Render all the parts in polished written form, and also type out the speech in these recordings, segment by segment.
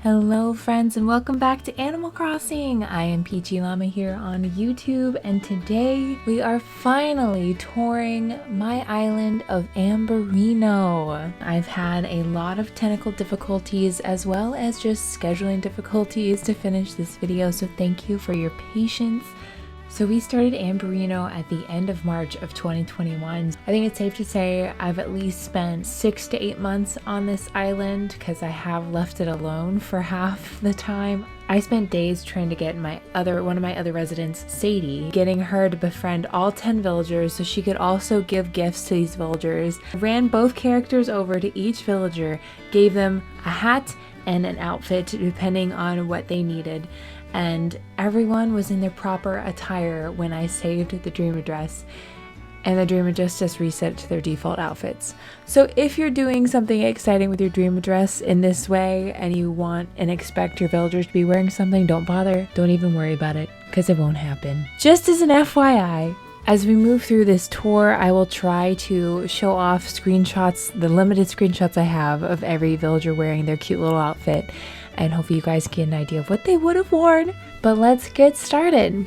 Hello friends and welcome back to Animal Crossing. I am Peachie Llama here on YouTube, and today we are finally touring my island of Ambarino. I've had a lot of technical difficulties as well as just scheduling difficulties to finish this video, so thank you for your patience. So we started Ambarino at the end of March of 2021. I think it's safe to say I've at least spent 6 to 8 months on this island because I have left it alone for half the time. I spent days trying to get one of my other residents, Sadie, getting her to befriend all 10 villagers so she could also give gifts to these villagers. Ran both characters over to each villager, gave them a hat and an outfit depending on what they needed. And everyone was in their proper attire when I saved the dream address, and the dream address just reset to their default outfits. So if you're doing something exciting with your dream address in this way and you want and expect your villagers to be wearing something, don't bother. Don't even worry about it because it won't happen. Just as an FYI, as we move through this tour, I will try to show off screenshots, the limited screenshots I have of every villager wearing their cute little outfit, and hopefully you guys get an idea of what they would have worn. But let's get started.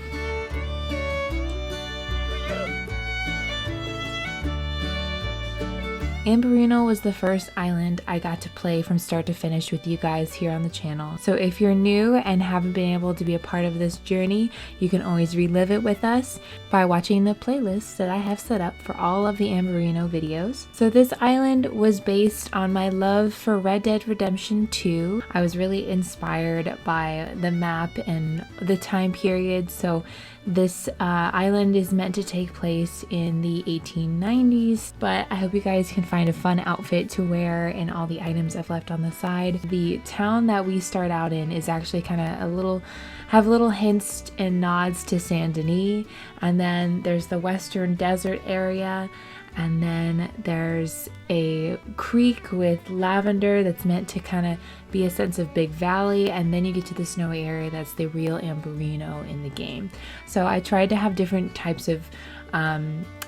Ambarino was the first island I got to play from start to finish with you guys here on the channel. So if you're new and haven't been able to be a part of this journey, you can always relive it with us by watching the playlist that I have set up for all of the Ambarino videos. So this island was based on my love for Red Dead Redemption 2. I was really inspired by the map and the time period. So this island is meant to take place in the 1890s, but I hope you guys can find a fun outfit to wear and all the items I've left on the side. The town that we start out in is actually kind of have little hints and nods to Saint Denis, and then there's the Western Desert area, and then there's a creek with lavender that's meant to kind of be a sense of big valley, and then you get to the snowy area that's the real Ambarino in the game. So I tried to have different types of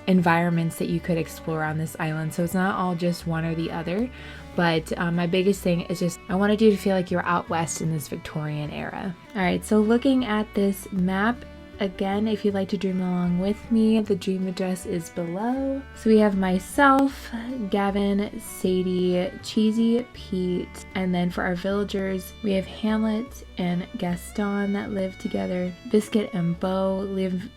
environments that you could explore on this island, so it's not all just one or the other. But my biggest thing is just I wanted you to feel like you're out west in this Victorian era. Alright, so looking at this map, again, if you'd like to dream along with me, the dream address is below. So we have myself, Gavin, Sadie, Cheesy, Pete, and then for our villagers, we have Hamlet and Gaston that live together. Biscuit and Bo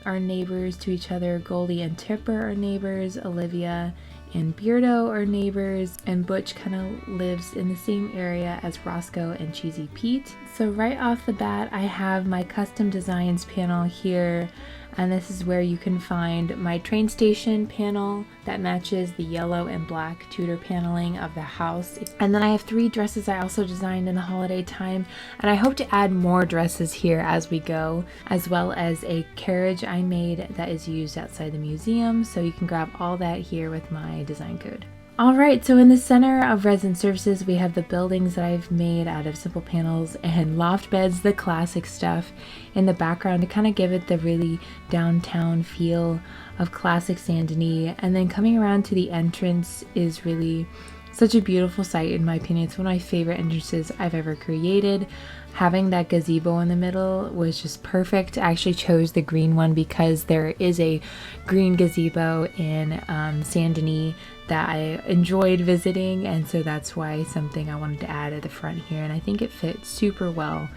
are neighbors to each other. Goldie and Tipper are neighbors. Olivia and Beardo are neighbors, and Butch kind of lives in the same area as Roscoe and Cheesy Pete. So right off the bat, I have my custom designs panel here, and this is where you can find my train station panel that matches the yellow and black Tudor paneling of the house. And then I have 3 dresses I also designed in the holiday time, and I hope to add more dresses here as we go, as well as a carriage I made that is used outside the museum, so you can grab all that here with my design code. Alright, so in the center of Resident Services, we have the buildings that I've made out of simple panels and loft beds, the classic stuff, in the background to kind of give it the really downtown feel of classic Saint Denis. And then coming around to the entrance is really such a beautiful sight in my opinion. It's one of my favorite entrances I've ever created. Having that gazebo in the middle was just perfect. I actually chose the green one because there is a green gazebo in Saint Denis that I enjoyed visiting, and so that's why something I wanted to add at the front here, and I think it fits super well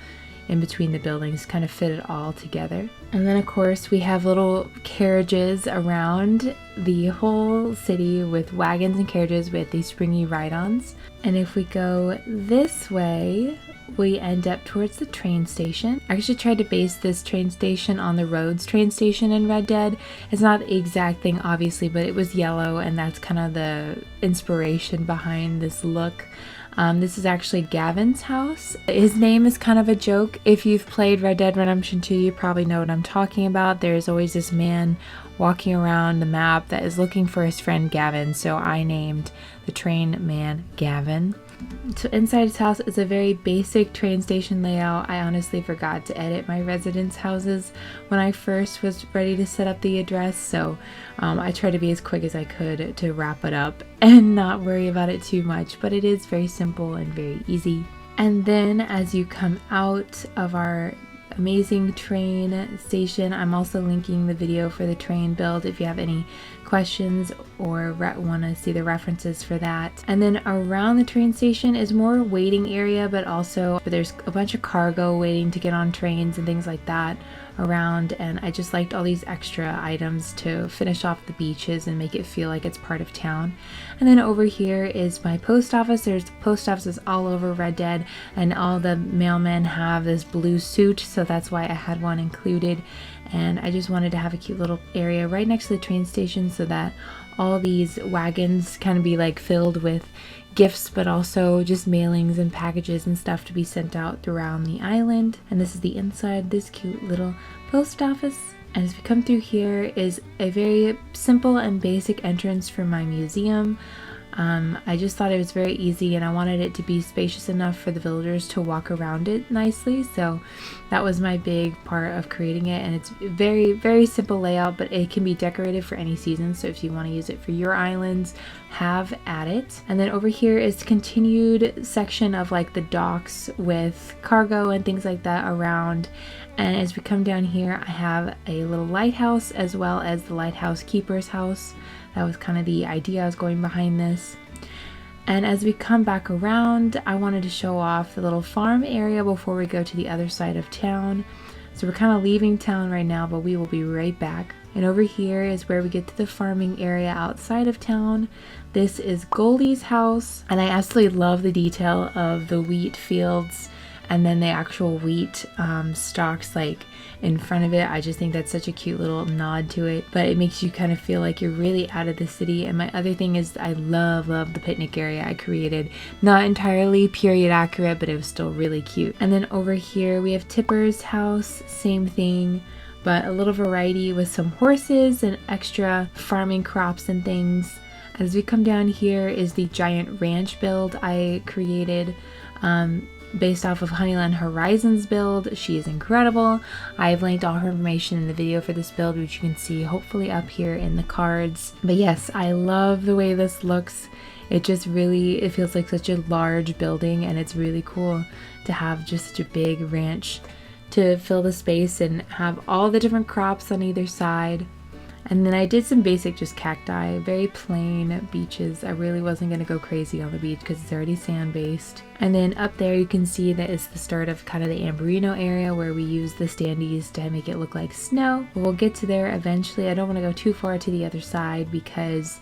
in between the buildings, kind of fit it all together. And then of course we have little carriages around the whole city with wagons and carriages with these springy ride-ons. And if we go this way, we end up towards the train station. I actually tried to base this train station on the Rhodes train station in Red Dead. It's not the exact thing obviously, but it was yellow, and that's kind of the inspiration behind this look. This is actually Gavin's house. His name is kind of a joke. If you've played Red Dead Redemption 2, you probably know what I'm talking about. There's always this man walking around the map that is looking for his friend Gavin, so I named the train man Gavin. So inside his house is a very basic train station layout. I honestly forgot to edit my residence houses when I first was ready to set up the address, so I tried to be as quick as I could to wrap it up and not worry about it too much, but it is very simple and very easy. And then as you come out of our amazing train station, I'm also linking the video for the train build if you have any questions or want to see the references for that. And then around the train station is more waiting area, but there's a bunch of cargo waiting to get on trains and things like that around, and I just liked all these extra items to finish off the beaches and make it feel like it's part of town. And then over here is my post office. There's post offices all over Red Dead, and all the mailmen have this blue suit, so that's why I had one included. And I just wanted to have a cute little area right next to the train station so that all these wagons kind of be like filled with gifts, but also just mailings and packages and stuff to be sent out around the island. And this is the inside, this cute little post office. And as we come through here is a very simple and basic entrance for my museum. I just thought it was very easy, and I wanted it to be spacious enough for the villagers to walk around it nicely, so that was my big part of creating it. And it's very, very simple layout, but it can be decorated for any season, so if you want to use it for your islands, have at it. And then over here is continued section of like the docks with cargo and things like that around. And as we come down here, I have a little lighthouse as well as the lighthouse keeper's house. That was kind of the idea I was going behind this. And as we come back around, I wanted to show off the little farm area before we go to the other side of town. So we're kind of leaving town right now, but we will be right back. And over here is where we get to the farming area outside of town. This is Goldie's house, and I absolutely love the detail of the wheat fields and then the actual wheat stalks like in front of it. I just think that's such a cute little nod to it, but it makes you kind of feel like you're really out of the city. And my other thing is I love the picnic area I created. Not entirely period accurate, but it was still really cute. And then over here we have Tipper's house, same thing, but a little variety with some horses and extra farming crops and things. As we come down here is the giant ranch build I created, based off of Honeyland Horizons build. She is incredible. I've linked all her information in the video for this build, which you can see hopefully up here in the cards. But yes, I love the way this looks. It feels like such a large building, and it's really cool to have just such a big ranch to fill the space and have all the different crops on either side. And then I did some basic just cacti, very plain beaches. I really wasn't going to go crazy on the beach because it's already sand based. And then up there you can see that it's the start of kind of the Ambarino area where we use the standees to make it look like snow. We'll get to there eventually. I don't want to go too far to the other side because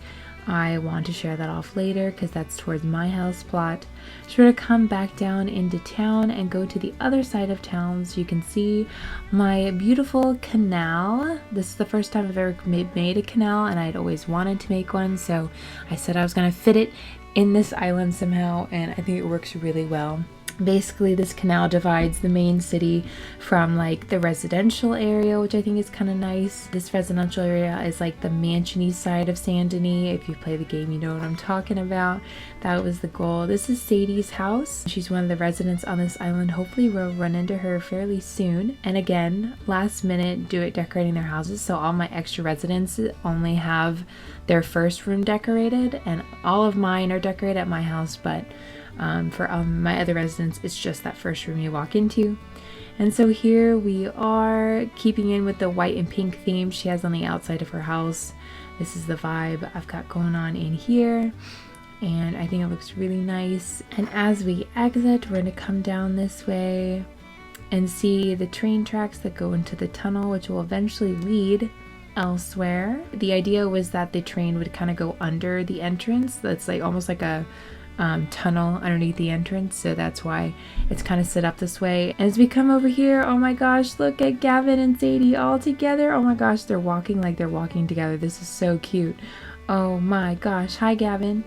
I want to share that off later because that's towards my house plot. So we're going to come back down into town and go to the other side of town so you can see my beautiful canal. This is the first time I've ever made a canal, and I'd always wanted to make one, so I said I was going to fit it in this island somehow, and I think it works really well. Basically, this canal divides the main city from like the residential area, which I think is kind of nice. This residential area is like the mansion-y side of Saint Denis. If you play the game, you know what I'm talking about. That was the goal. This is Sadie's house. She's one of the residents on this island. Hopefully we'll run into her fairly soon. And again, last minute decorating their houses, so all my extra residents only have their first room decorated, and all of mine are decorated at my house, but for my other residents, it's just that first room you walk into. And so here we are, keeping in with the white and pink theme she has on the outside of her house. This is the vibe I've got going on in here, and I think it looks really nice. And as we exit, we're going to come down this way and see the train tracks that go into the tunnel, which will eventually lead elsewhere. The idea was that the train would kind of go under the entrance. That's like almost like a tunnel underneath the entrance, so that's why it's kind of set up this way. And as we come over here, oh my gosh, look at Gavin and Sadie all together. Oh my gosh, they're walking like they're walking together. This is so cute. Oh my gosh. Hi, Gavin.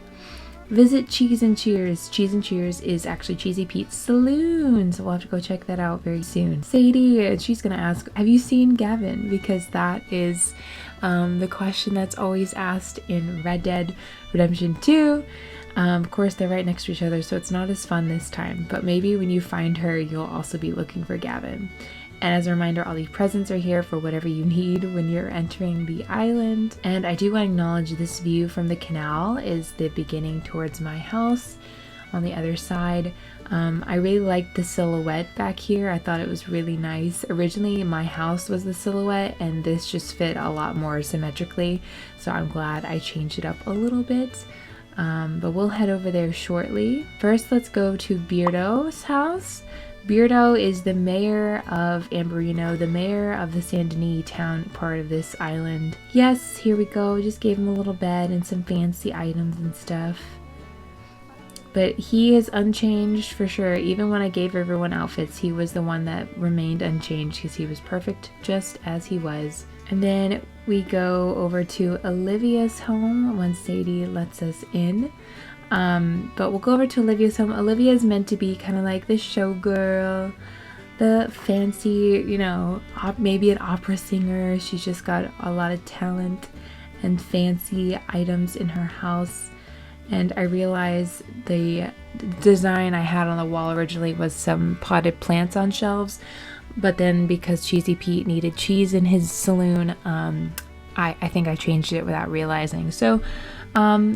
Visit Cheese and Cheers. Cheese and Cheers is actually Cheesy Pete's Saloon, so we'll have to go check that out very soon. Sadie, she's gonna ask, have you seen Gavin? Because that is the question that's always asked in Red Dead Redemption 2. Of course, they're right next to each other, so it's not as fun this time, but maybe when you find her, you'll also be looking for Gavin. And as a reminder, all these presents are here for whatever you need when you're entering the island. And I do want to acknowledge this view from the canal is the beginning towards my house. On the other side, I really liked the silhouette back here. I thought it was really nice. Originally my house was the silhouette and this just fit a lot more symmetrically, so I'm glad I changed it up a little bit. But we'll head over there shortly. First, let's go to Beardo's house. Beardo is the mayor of Ambarino, the mayor of the Saint Denis town part of this island. Yes, here we go. Just gave him a little bed and some fancy items and stuff. But he is unchanged for sure. Even when I gave everyone outfits, he was the one that remained unchanged because he was perfect just as he was. And then we go over to Olivia's home when Sadie lets us in. But we'll go over to Olivia's home. Olivia is meant to be kind of like the showgirl, the fancy, you know, maybe an opera singer. She's just got a lot of talent and fancy items in her house. And I realized the design I had on the wall originally was some potted plants on shelves. But then because Cheesy Pete needed cheese in his saloon, I think I changed it without realizing. So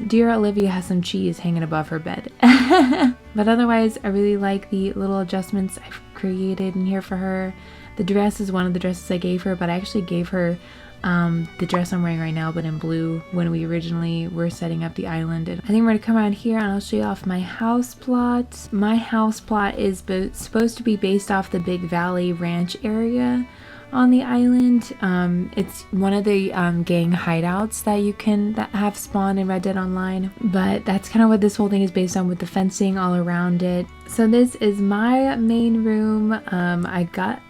dear Olivia has some cheese hanging above her bed. But otherwise, I really like the little adjustments I've created in here for her. The dress is one of the dresses I gave her, but I actually gave her the dress I'm wearing right now, but in blue, when we originally were setting up the island. And I think we're gonna come around here and I'll show you off my house plot. My house plot is supposed to be based off the Big Valley Ranch area on the island. It's one of the gang hideouts that have spawned in Red Dead Online, but that's kind of what this whole thing is based on, with the fencing all around it. So this is my main room. I got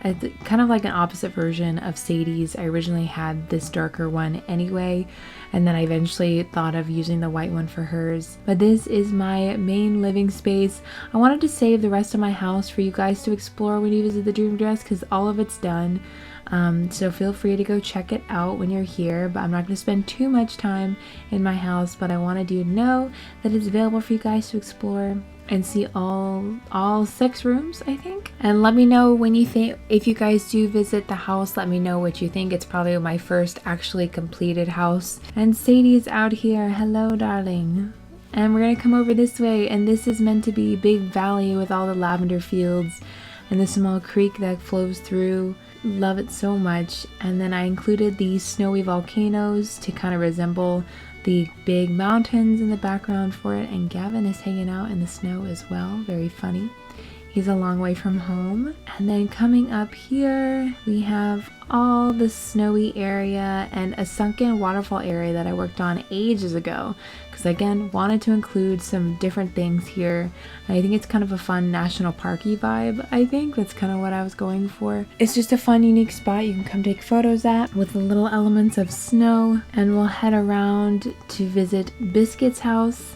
kind of like an opposite version of Sadie's. I originally had this darker one anyway, and then I eventually thought of using the white one for hers. But this is my main living space. I wanted to save the rest of my house for you guys to explore when you visit the Dream Dress, because all of it's done. So feel free to go check it out when you're here, but I'm not going to spend too much time in my house. But I wanted you to know that it's available for you guys to explore and see all 6 rooms, I think. And let me know when you think, if you guys do visit the house, let me know what you think. It's probably my first actually completed house. And Sadie's out here. Hello, darling. And we're gonna come over this way, and this is meant to be Big Valley with all the lavender fields and the small creek that flows through. Love it so much. And then I included these snowy volcanoes to kind of resemble the big mountains in the background for it. And Gavin is hanging out in the snow as well. Very funny. He's a long way from home. And then coming up here, we have all the snowy area and a sunken waterfall area that I worked on ages ago. Because again, wanted to include some different things here. And I think it's kind of a fun national parky vibe. I think that's kind of what I was going for. It's just a fun, unique spot you can come take photos at with the little elements of snow. And we'll head around to visit Biscuit's house,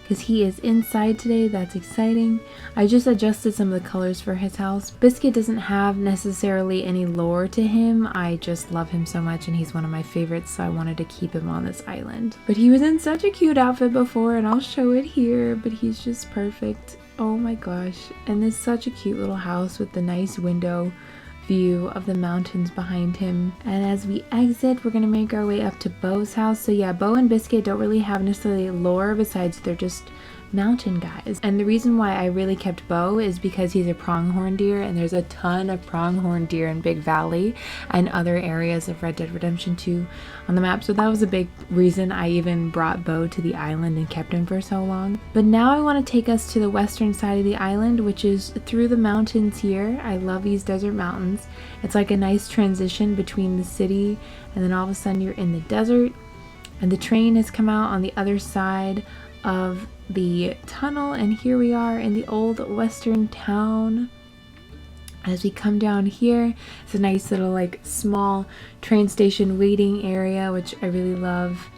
because he is inside today. That's exciting. I just adjusted some of the colors for his house. Biscuit doesn't have necessarily any lore to him. I just love him so much and he's one of my favorites, so I wanted to keep him on this island. But he was in such a cute outfit before, and I'll show it here, but he's just perfect. Oh my gosh. And this is such a cute little house with the nice window view of the mountains behind him. And as we exit, we're gonna make our way up to Beau's house. So yeah, Beau and Biscuit don't really have necessarily lore, besides they're just mountain guys. And the reason why I really kept Beau is because he's a pronghorn deer, and there's a ton of pronghorn deer in Big Valley and other areas of Red Dead Redemption 2 on the map. So that was a big reason I even brought Beau to the island and kept him for so long. But now I want to take us to the western side of the island, which is through the mountains here. I love these desert mountains. It's like a nice transition between the city and then all of a sudden you're in the desert. And the train has come out on the other side of the tunnel, and here we are in the old western town. As we come down here, it's a nice little like small train station waiting area, which I really love.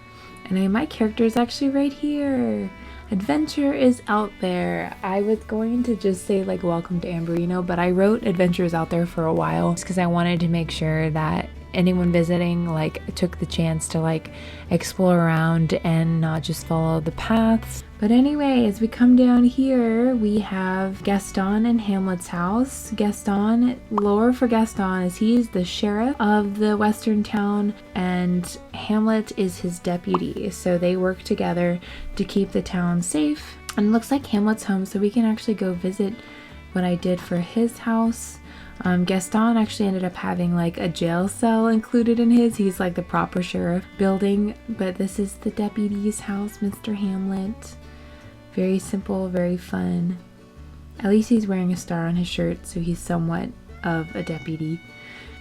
And my character is actually right here. Adventure is out there. I was going to just say like welcome to Ambarino, but I wrote Adventure is out there for a while just because I wanted to make sure that anyone visiting like took the chance to like explore around and not just follow the paths. But anyway, as we come down here, we have Gaston and Hamlet's house. Gaston, lore for Gaston is he's the sheriff of the western town and Hamlet is his deputy. So they work together to keep the town safe. And it looks like Hamlet's home, so we can actually go visit what I did for his house. Gaston actually ended up having like a jail cell included in his. He's like the proper sheriff building, but this is the deputy's house, Mr. Hamlet. Very simple, very fun. At least he's wearing a star on his shirt, so he's somewhat of a deputy.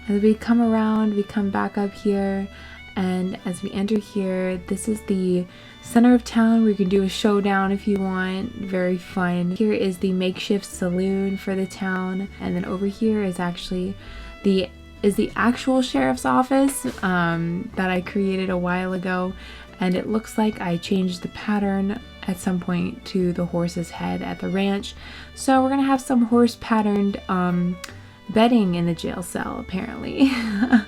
As we come around, we come back up here, and as we enter here, this is the center of town where you can do a showdown if you want. Very fun. Here is the makeshift saloon for the town, and then over here is actually the actual sheriff's office that I created a while ago, and it looks like I changed the pattern at some point to the horse's head at the ranch, so we're gonna have some horse patterned bedding in the jail cell apparently.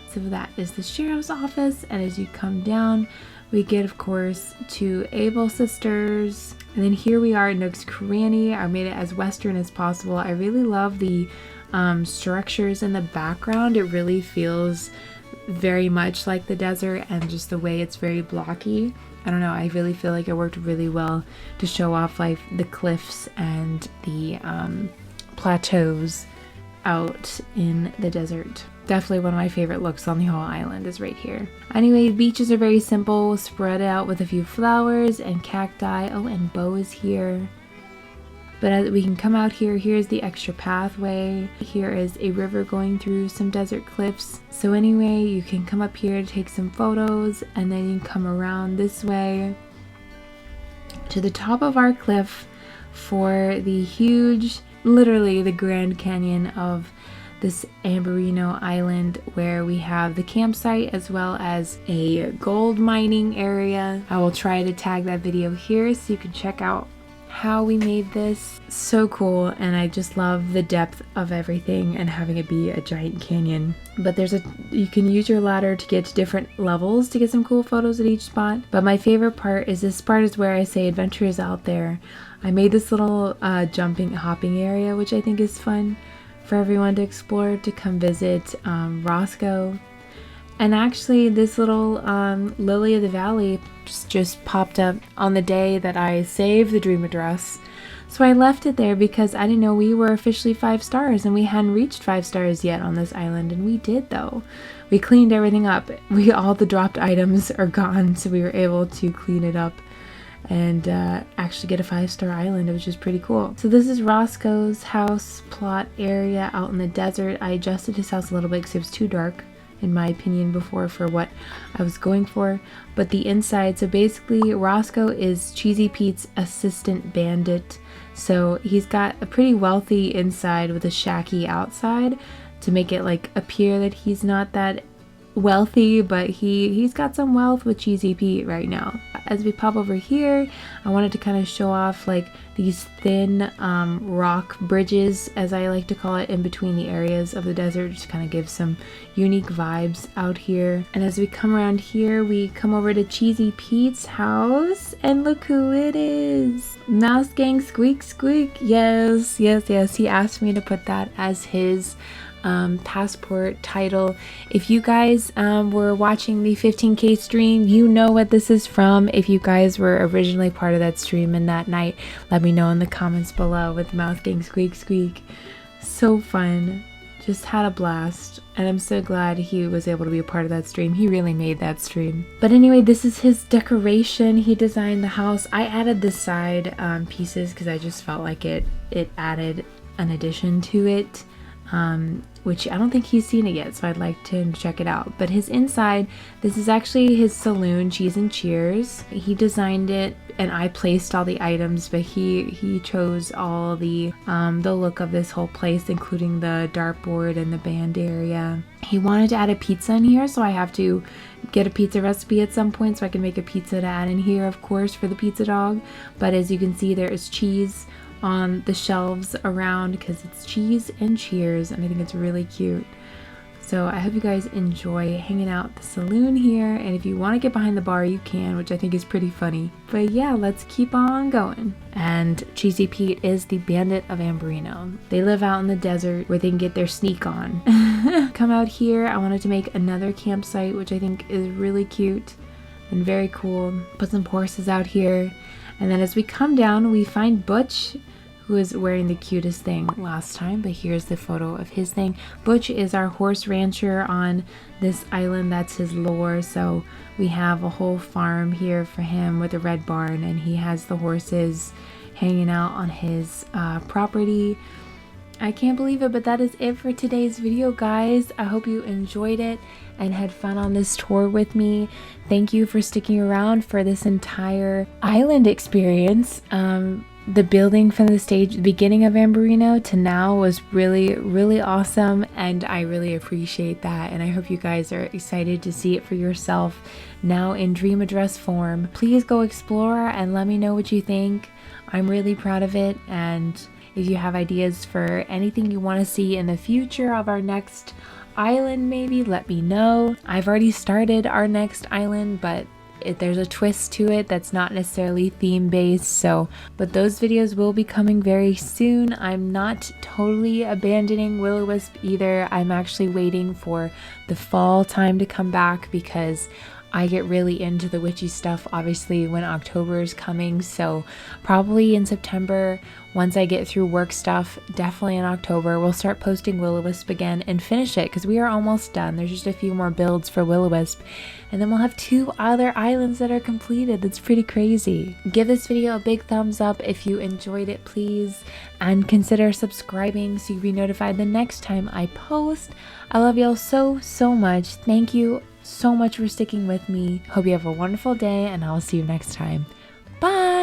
So that is the sheriff's office, and as you come down we get of course to Able Sisters, and then here we are at Nook's Cranny. I made it as western as possible. I really love the structures in the background. It really feels very much like the desert, and just the way it's very blocky. I don't know, I really feel like it worked really well to show off like the cliffs and the plateaus out in the desert. Definitely one of my favorite looks on the whole island is right here. Anyway, the beaches are very simple, spread out with a few flowers and cacti. Oh, and Beau is here. But as we can come out here, here's the extra pathway. Here is a river going through some desert cliffs. So anyway, you can come up here to take some photos, and then you can come around this way to the top of our cliff for the huge, literally the Grand Canyon of this Ambarino island, where we have the campsite as well as a gold mining area. I will try to tag that video here so you can check out how we made this. So cool, and I just love the depth of everything and having it be a giant canyon. But you can use your ladder to get to different levels to get some cool photos at each spot. But my favorite part is where I say adventure is out there. I made this little hopping area, which I think is fun for everyone to explore, to come visit Roscoe. And actually this little lily of the valley just popped up on the day that I saved the dream address. So I left it there because I didn't know we were officially 5 stars, and we hadn't reached 5 stars yet on this island, and we did though. We cleaned everything up. All the dropped items are gone, so we were able to clean it up and actually get a 5-star island, which is pretty cool. So this is Roscoe's house plot area out in the desert. I adjusted his house a little bit because it was too dark, in my opinion, before for what I was going for. But the inside, so basically Roscoe is Cheesy Pete's assistant bandit. So he's got a pretty wealthy inside with a shacky outside to make it like appear that he's not that wealthy, but he's got some wealth with Cheesy Pete right now. As we pop over here, I wanted to kind of show off like these thin rock bridges, as I like to call it, in between the areas of the desert, just kind of give some unique vibes out here. And as we come around here, we come over to Cheesy Pete's house, and look who it is. Mouse Gang Squeak Squeak. Yes. He asked me to put that as his passport title. If you guys were watching the 15K stream, you know what this is from. If you guys were originally part of that stream and that night, let me know in the comments below with Mouth Gang Squeak Squeak. So fun. Just had a blast, and I'm so glad he was able to be a part of that stream. He really made that stream. But anyway, this is his decoration. He designed the house. I added the side pieces because I just felt like it added an addition to it. Which I don't think he's seen it yet, so I'd like to check it out. But his inside, this is actually his saloon, Cheese and Cheers. He designed it, and I placed all the items, but he chose all the look of this whole place, including the dartboard and the band area. He wanted to add a pizza in here, so I have to get a pizza recipe at some point so I can make a pizza to add in here, of course, for the pizza dog. But as you can see, there is cheese on the shelves around because it's Cheese and Cheers, and I think it's really cute. So I hope you guys enjoy hanging out at the saloon here, and if you want to get behind the bar you can, which I think is pretty funny. But yeah, let's keep on going. And Cheesy Pete is the bandit of Ambarino. They live out in the desert where they can get their sneak on. Come out here, I wanted to make another campsite, which I think is really cute and very cool. Put some horses out here. And then as we come down, we find Butch, who is wearing the cutest thing last time, but here's the photo of his thing. Butch is our horse rancher on this island. That's his lore. So we have a whole farm here for him with a red barn, and he has the horses hanging out on his property. I can't believe it, but that is it for today's video, guys. I hope you enjoyed it and had fun on this tour with me. Thank you for sticking around for this entire island experience. The building from the beginning of Ambarino to now was really, really awesome, and I really appreciate that, and I hope you guys are excited to see it for yourself now in dream address form. Please go explore and let me know what you think. I'm really proud of it, and if you have ideas for anything you want to see in the future of our next island, maybe let me know. I've already started our next island, but there's a twist to it that's not necessarily theme based, but those videos will be coming very soon. I'm not totally abandoning Will-O-Wisp either. I'm actually waiting for the fall time to come back because I get really into the witchy stuff obviously when October is coming, so probably in September, once I get through work stuff, definitely in October, we'll start posting Will-O-Wisp again and finish it because we are almost done. There's just a few more builds for Will-O-Wisp, and then we'll have 2 other islands that are completed. That's pretty crazy. Give this video a big thumbs up if you enjoyed it, please, and consider subscribing so you'll be notified the next time I post. I love y'all so much. Thank you so much for sticking with me. Hope you have a wonderful day, and I'll see you next time. Bye!